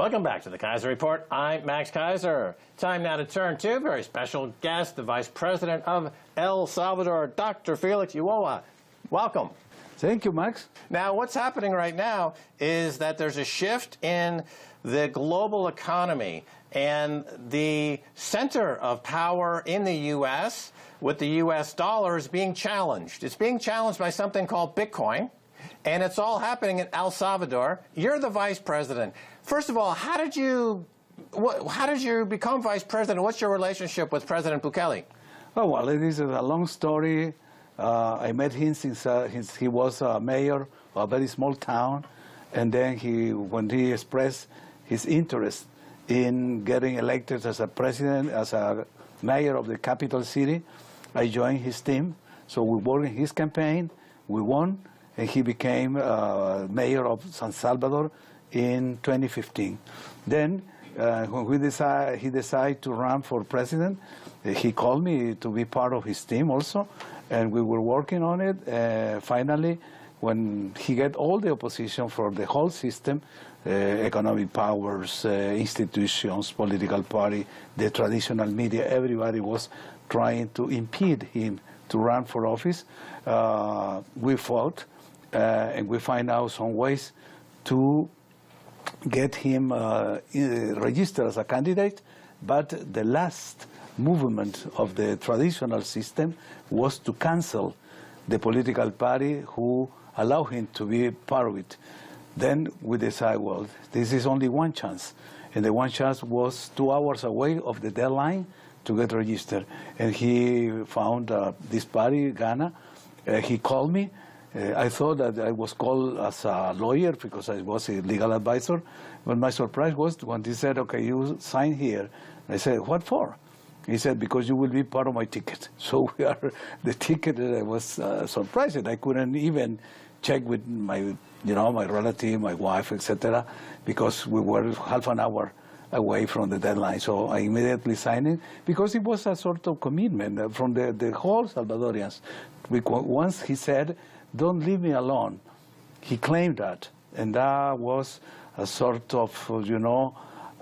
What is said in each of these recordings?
Welcome back to the Keiser Report. I'm Max Keiser. Time now to turn to a very special guest, the Vice President of El Salvador, Dr. Felix Ulloa. Welcome. Thank you, Max. Now, what's happening right now is that there's a shift in the global economy, and the center of power in the U.S. with the U.S. dollar is being challenged. It's being challenged by something called Bitcoin, and it's all happening in El Salvador. You're the vice president. First of all, how did you become vice president? What's your relationship with President Bukele? Oh, well, it is a long story. I met him since he was mayor of a very small town, and then when he expressed his interest in getting elected as a president, as a mayor of the capital city, I joined his team. So we worked in his campaign, we won, and he became mayor of San Salvador in 2015. Then, when he decided to run for president, he called me to be part of his team also, and we were working on it. Finally, when he got all the opposition for the whole system, economic powers, institutions, political party, the traditional media, everybody was trying to impede him to run for office. We fought, and we find out some ways to get him registered as a candidate, but the last movement of the traditional system was to cancel the political party who allowed him to be part of it. Then we decided, well, this is only one chance, and the one chance was 2 hours away of the deadline to get registered. And he found this party, Ghana. He called me. I thought that I was called as a lawyer because I was a legal advisor. But my surprise was when he said, okay, you sign here. I said, what for? He said, because you will be part of my ticket. So we are the ticket. I was surprised. I couldn't even check with my, my relative, my wife, etc., because we were half an hour away from the deadline. So I immediately signed it because it was a sort of commitment from the whole Salvadorians. Once he said, don't leave me alone. He claimed that, and that was a sort of,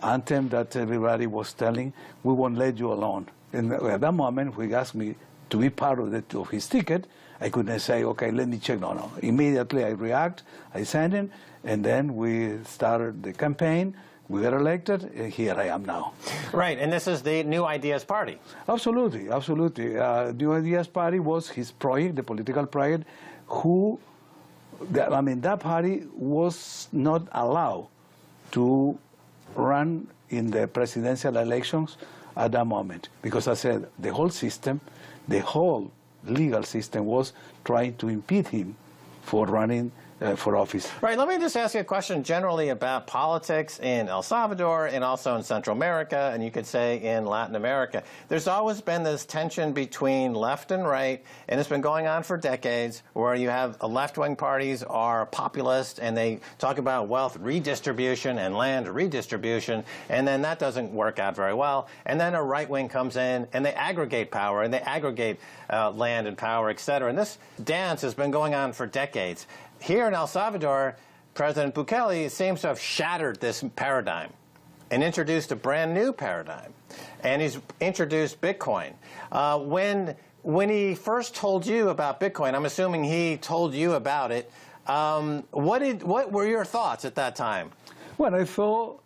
anthem that everybody was telling, we won't let you alone. And at that moment, when he asked me to be part of his ticket, I couldn't say, okay, let me check. No. Immediately I react, I send him, and then we started the campaign. We got elected, and here I am now. Right, and this is the New Ideas Party. Absolutely, absolutely. New Ideas Party was his project, the political project, that party was not allowed to run in the presidential elections at that moment. Because I said, the whole system, the whole legal system was trying to impede him for running for office. Right, let me just ask you a question generally about politics in El Salvador and also in Central America, and you could say in Latin America. There's always been this tension between left and right, and it's been going on for decades, where you have left-wing parties are populist, and they talk about wealth redistribution and land redistribution, and then that doesn't work out very well. And then a right wing comes in, and they aggregate power, and they aggregate land and power, et cetera. And this dance has been going on for decades. Here in El Salvador, President Bukele seems to have shattered this paradigm and introduced a brand new paradigm. And he's introduced Bitcoin. When he first told you about Bitcoin, I'm assuming he told you about it, what were your thoughts at that time? Well, I thought,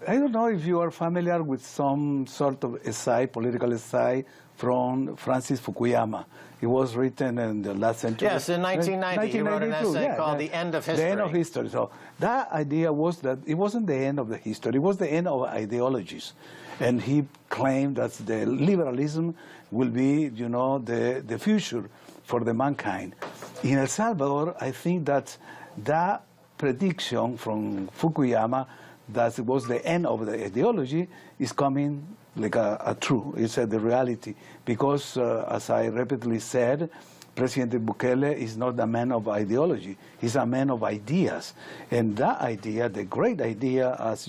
I don't know if you are familiar with some sort of essay, political essay from Francis Fukuyama. It was written in the last century. Yes, in 1990, he wrote an essay called The End of History. The End of History. So that idea was that it wasn't the end of the history, it was the end of ideologies. And he claimed that the liberalism will be, the future for the mankind. In El Salvador, I think that that prediction from Fukuyama that it was the end of the ideology is coming like a true. It's the reality. Because, as I repeatedly said, President Bukele is not a man of ideology. He's a man of ideas. And that idea, the great idea, as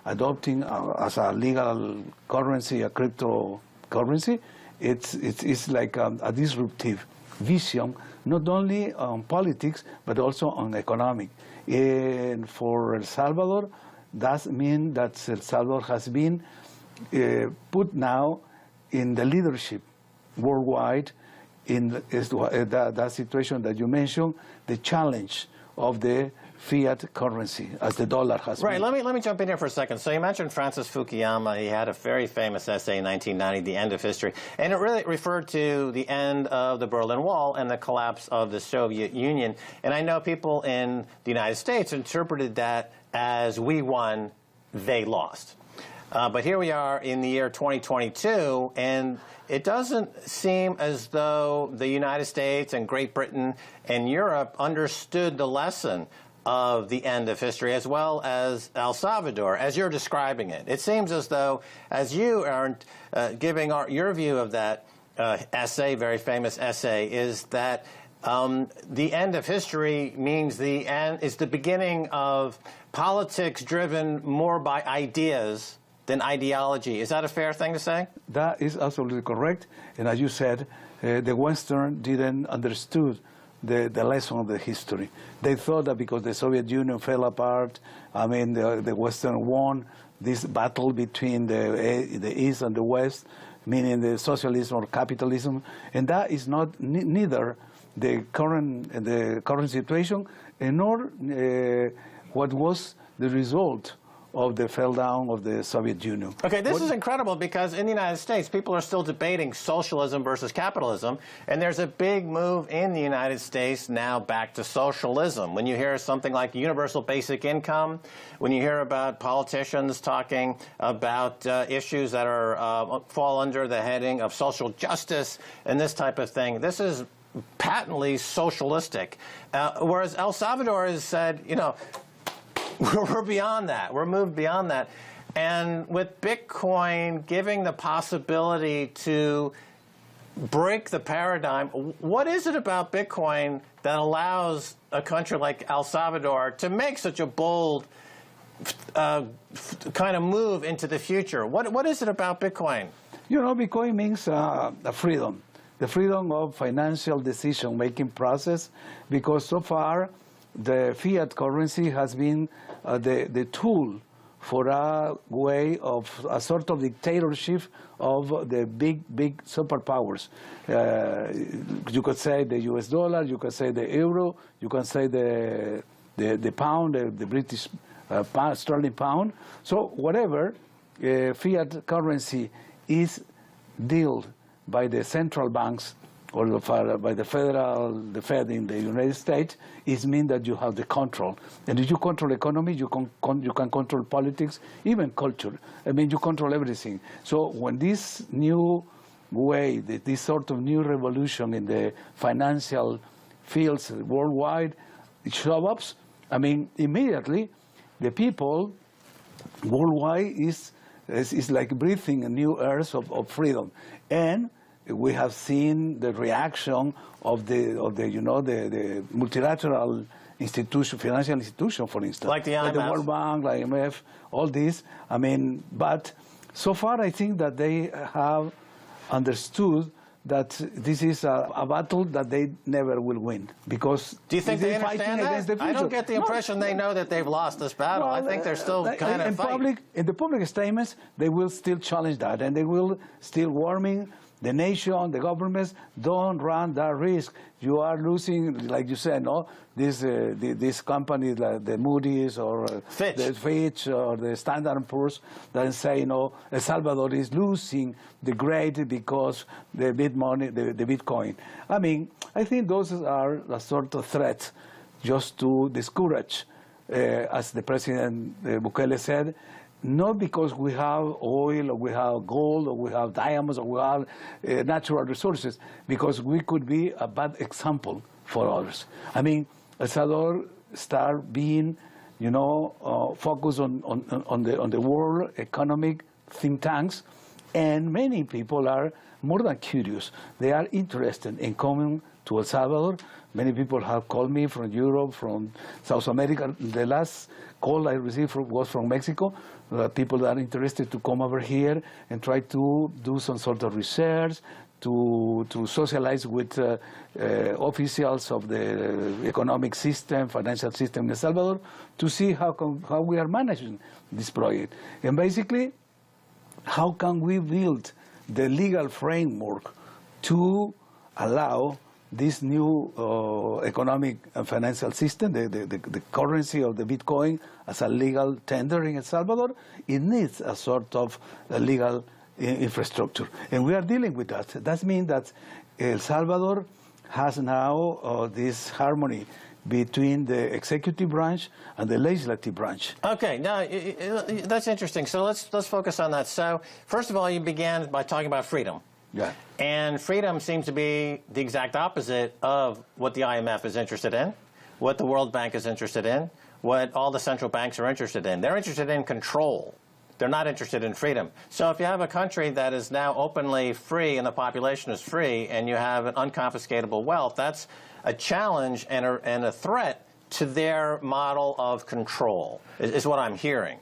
adopting as a legal currency, a cryptocurrency, it's like a disruptive vision, not only on politics, but also on economic. And for El Salvador, does mean that El Salvador has been put now in the leadership worldwide in that situation that you mentioned, the challenge of the fiat currency as the dollar has Right. been. Let me jump in here for a second. So you mentioned Francis Fukuyama. He had a very famous essay in 1990, The End of History, and it really referred to the end of the Berlin Wall and the collapse of the Soviet Union. And I know people in the United States interpreted that as we won, they lost. But here we are in the year 2022, and it doesn't seem as though the United States and Great Britain and Europe understood the lesson of the end of history, as well as El Salvador, as you're describing it. It seems as though, as you are giving your view of that essay, very famous essay, is that the end of history means the end is the beginning of politics driven more by ideas than ideology. Is that a fair thing to say? That is absolutely correct. And as you said, the Western didn't understood the lesson of the history. They thought that because the Soviet Union fell apart, I mean, the Western won this battle between the East and the West, meaning the socialism or capitalism, and that is not neither the current situation, nor what was the result of the fell down of the Soviet Union. Okay, this is incredible because in the United States, people are still debating socialism versus capitalism, and there's a big move in the United States now back to socialism. When you hear something like universal basic income, when you hear about politicians talking about issues that are fall under the heading of social justice and this type of thing, this is patently socialistic. Whereas El Salvador has said, you know, we're beyond that. We're moved beyond that. And with Bitcoin giving the possibility to break the paradigm, what is it about Bitcoin that allows a country like El Salvador to make such a bold kind of move into the future? What is it about Bitcoin? You know, Bitcoin means freedom, the freedom of financial decision-making process, because so far the fiat currency has been the tool for a way of a sort of dictatorship of the big superpowers. You could say the US dollar, you could say the euro, you can say the pound, the British sterling pound. So whatever fiat currency is dealt by the central banks or by the Fed in the United States, it means that you have the control. And if you control economy, you can control politics, even culture. I mean, you control everything. So when this new way, this sort of new revolution in the financial fields worldwide shows up, I mean, immediately the people worldwide is like breathing a new earth of freedom. And we have seen the reaction of the multilateral institution, financial institution, for instance, like the IMF, like the World Bank, like IMF, all this. I mean, but so far I think that they have understood that this is a battle that they never will win, because do you think they understand that? I don't get the impression they know that they've lost this battle. I think they're still kind of fighting. In the public statements, they will still challenge that, and they will still warning the nation, the governments, don't run that risk. You are losing, like you said, no? This company, like the Moody's or the Fitch or the Standard & Poor's, that say, El Salvador is losing the grade because the Bitcoin. I mean, I think those are the sort of threats just to discourage, as the President Bukele said, not because we have oil or we have gold or we have diamonds or we have natural resources, because we could be a bad example for others. I mean, El Salvador start being, focused on the world economic think tanks, and many people are more than curious. They are interested in coming to El Salvador. Many people have called me from Europe, from South America. The last call I received was from Mexico. People that are interested to come over here and try to do some sort of research, to socialize with officials of the economic system, financial system in El Salvador, to see how we are managing this project. And basically, how can we build the legal framework to allow this new economic and financial system, the currency of the Bitcoin as a legal tender in El Salvador? It needs a sort of legal infrastructure. And we are dealing with that. That means that El Salvador has now this harmony between the executive branch and the legislative branch. Okay, now that's interesting. So let's focus on that. So first of all, you began by talking about freedom. Yeah. And freedom seems to be the exact opposite of what the IMF is interested in, what the World Bank is interested in, what all the central banks are interested in. They're interested in control. They're not interested in freedom. So if you have a country that is now openly free and the population is free and you have an unconfiscatable wealth, that's a challenge and a threat to their model of control, is what I'm hearing.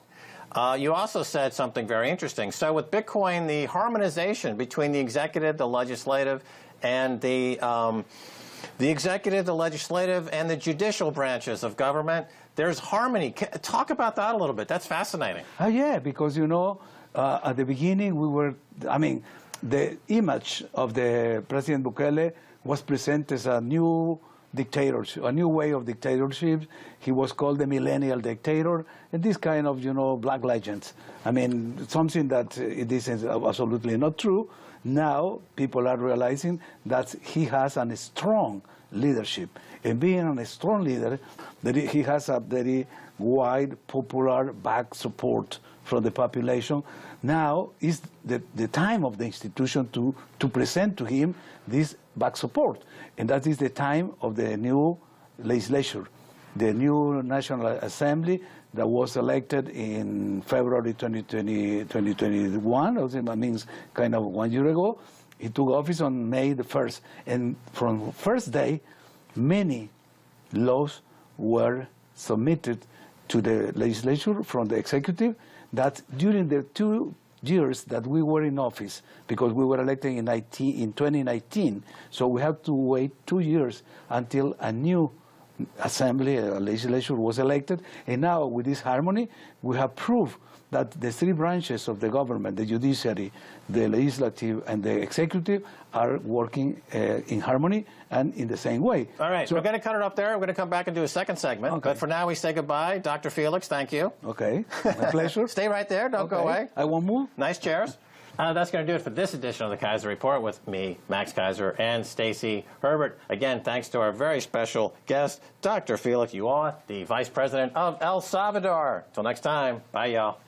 You also said something very interesting. So with Bitcoin, the harmonization between the executive, the legislative, and the executive, the legislative, and the judicial branches of government, there's harmony. Talk about that a little bit. That's fascinating. Oh, yeah, because, you know, at the beginning we were, I mean, the image of the President Bukele was presented as a new dictatorship, a new way of dictatorship. He was called the millennial dictator, and this kind of, you know, black legends. I mean, something that it is absolutely not true. Now people are realizing that he has a strong leadership, and being a strong leader, that he has a very wide popular back support from the population. Now is the time of the institution to present to him this back support, and that is the time of the new legislature, the new National Assembly that was elected in February 2021, that means kind of 1 year ago. He took office on May the 1st, and from first day, many laws were submitted to the legislature from the executive that during the 2 years that we were in office, because we were elected in 2019, so we have to wait 2 years until a new assembly, a legislature was elected, and now with this harmony, we have proved that the three branches of the government, the judiciary, the legislative, and the executive, are working in harmony and in the same way. All right, so, we're going to cut it up there. We're going to come back and do a second segment. Okay. But for now, we say goodbye. Dr. Felix, thank you. Okay, my pleasure. Stay right there. Don't go away. I won't move. Nice chairs. That's going to do it for this edition of the Keiser Report with me, Max Keiser, and Stacy Herbert. Again, thanks to our very special guest, Dr. Felix Ulloa, the Vice President of El Salvador. Till next time, bye, y'all.